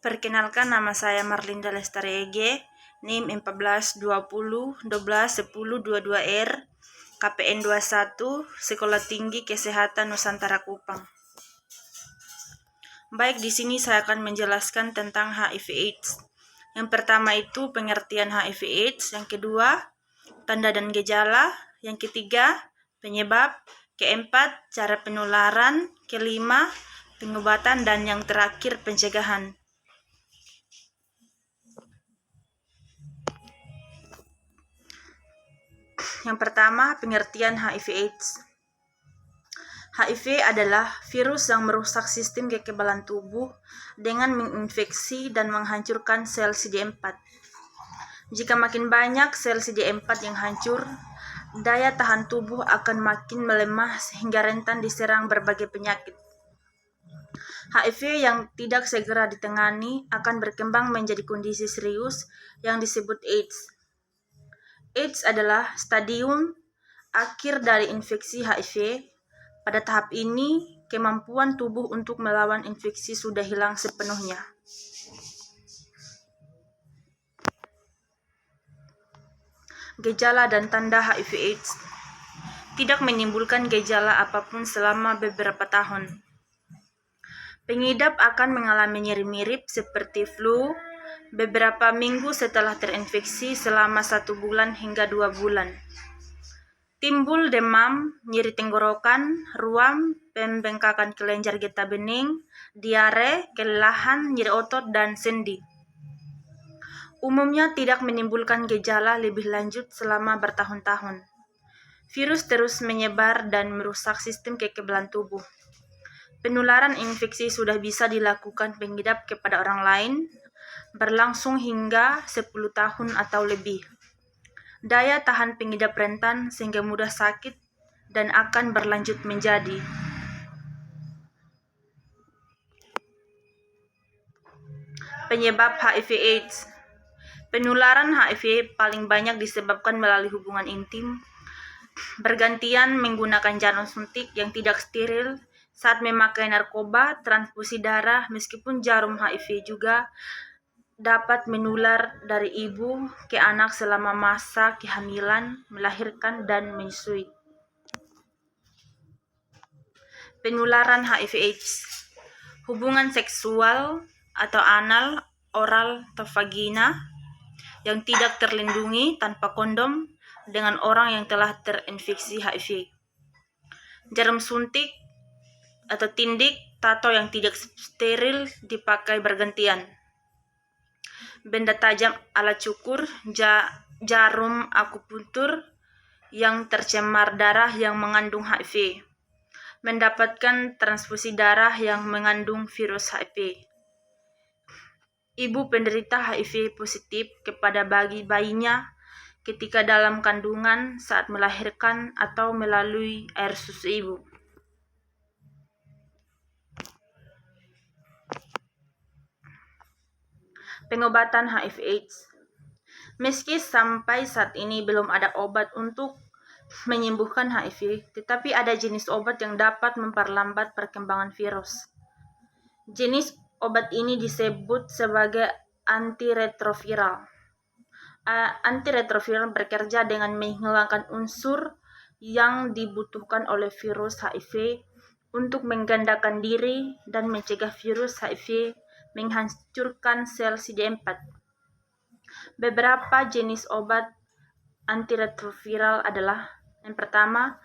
Perkenalkan, nama saya Marlinda Lestari Ege, NIM 1420121022R, KPN 21, Sekolah Tinggi Kesehatan Nusantara Kupang. Baik, di sini saya akan menjelaskan tentang HIV/AIDS. Yang pertama itu pengertian HIV/AIDS, yang kedua tanda dan gejala, yang ketiga penyebab, keempat cara penularan, kelima pengobatan, dan yang terakhir pencegahan. Yang pertama, pengertian HIV/AIDS. HIV adalah virus yang merusak sistem kekebalan tubuh dengan menginfeksi dan menghancurkan sel CD4. Jika makin banyak sel CD4 yang hancur, daya tahan tubuh akan makin melemah sehingga rentan diserang berbagai penyakit. HIV yang tidak segera ditangani akan berkembang menjadi kondisi serius yang disebut AIDS. AIDS adalah stadium akhir dari infeksi HIV. Pada tahap ini, kemampuan tubuh untuk melawan infeksi sudah hilang sepenuhnya. Gejala dan tanda HIV/AIDS tidak menimbulkan gejala apapun selama beberapa tahun. Pengidap akan mengalami nyeri mirip seperti flu beberapa minggu setelah terinfeksi selama 1 bulan hingga 2 bulan. Timbul demam, nyeri tenggorokan, ruam, pembengkakan kelenjar getah bening, diare, kelelahan, nyeri otot, dan sendi. Umumnya tidak menimbulkan gejala lebih lanjut selama bertahun-tahun. Virus terus menyebar dan merusak sistem kekebalan tubuh. Penularan infeksi sudah bisa dilakukan pengidap kepada orang lain, berlangsung hingga 10 tahun atau lebih. Daya tahan pengidap rentan sehingga mudah sakit dan akan berlanjut menjadi penyebab HIV/AIDS. Penularan HIV paling banyak disebabkan melalui hubungan intim, bergantian menggunakan jarum suntik yang tidak steril, saat memakai narkoba, transfusi darah, meskipun jarum HIV juga dapat menular dari ibu ke anak selama masa kehamilan, melahirkan, dan menyusui. Penularan HIV/AIDS. Hubungan seksual atau anal, oral, atau vagina yang tidak terlindungi tanpa kondom dengan orang yang telah terinfeksi HIV. Jarum suntik atau tindik, tato yang tidak steril dipakai bergantian. Benda tajam alat cukur, jarum akupuntur yang tercemar darah yang mengandung HIV. Mendapatkan transfusi darah yang mengandung virus HIV. Ibu penderita HIV positif kepada bayinya ketika dalam kandungan, saat melahirkan, atau melalui air susu ibu. Pengobatan HIV/AIDS. Meski sampai saat ini belum ada obat untuk menyembuhkan HIV, tetapi ada jenis obat yang dapat memperlambat perkembangan virus. Jenis obat ini disebut sebagai antiretroviral. Antiretroviral bekerja dengan menghilangkan unsur yang dibutuhkan oleh virus HIV untuk menggandakan diri dan mencegah virus HIV menghancurkan sel CD4. Beberapa jenis obat antiretroviral adalah: yang pertama,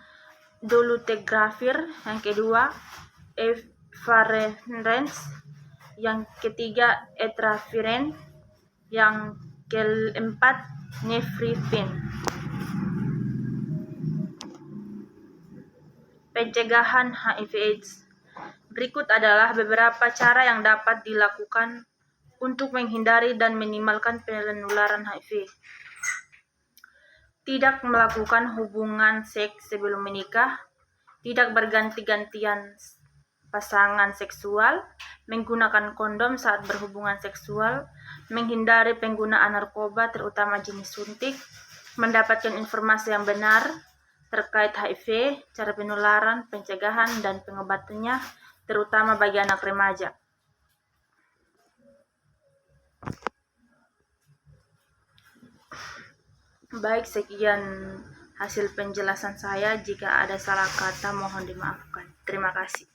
dolutegravir, yang kedua, efavirenz, yang ketiga, etraviren, yang keempat, nefrifin. Pencegahan HIV/AIDS. Berikut adalah beberapa cara yang dapat dilakukan untuk menghindari dan minimalkan penularan HIV. Tidak melakukan hubungan seks sebelum menikah, tidak berganti-gantian pasangan seksual, menggunakan kondom saat berhubungan seksual, menghindari penggunaan narkoba terutama jenis suntik, mendapatkan informasi yang benar terkait HIV, cara penularan, pencegahan, dan pengobatannya, terutama bagi anak remaja. Baik, sekian hasil penjelasan saya. Jika ada salah kata, mohon dimaafkan. Terima kasih.